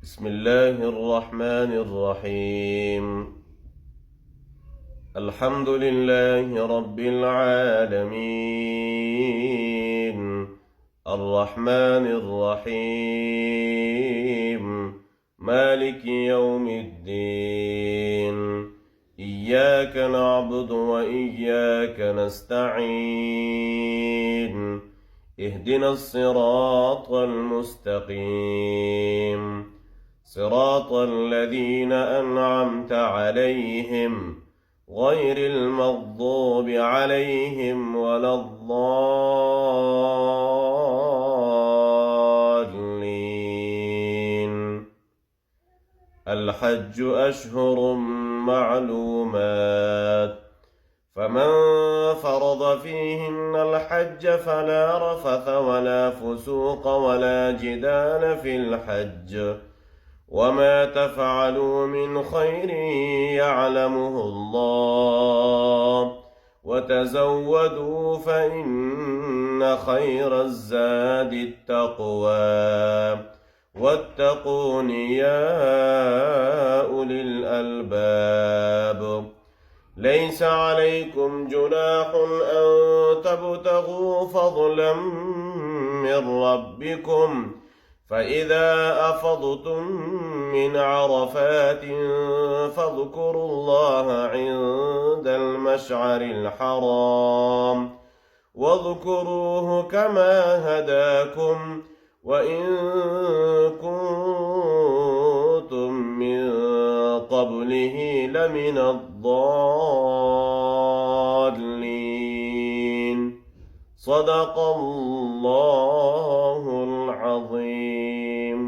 بسم الله الرحمن الرحيم. الحمد لله رب العالمين، الرحمن الرحيم، مالك يوم الدين. إياك نعبد وإياك نستعين. اهدنا الصراط المستقيم، صراط الذين أنعمت عليهم غير المغضوب عليهم ولا الضالين. الحج أشهر معلومات، فمن فرض فيهن الحج فلا رفث ولا فسوق ولا جدال في الحج، وما تفعلوا من خير يعلمه الله، وتزودوا فإن خير الزاد التقوى، واتقون يا أولي الألباب. ليس عليكم جناح أن تبتغوا فضلا من ربكم، فإذا أفضتم من عرفات فاذكروا الله عند المشعر الحرام، واذكروه كما هداكم وإن كنتم من قبله لمن الضالين. صدق الله العظيم.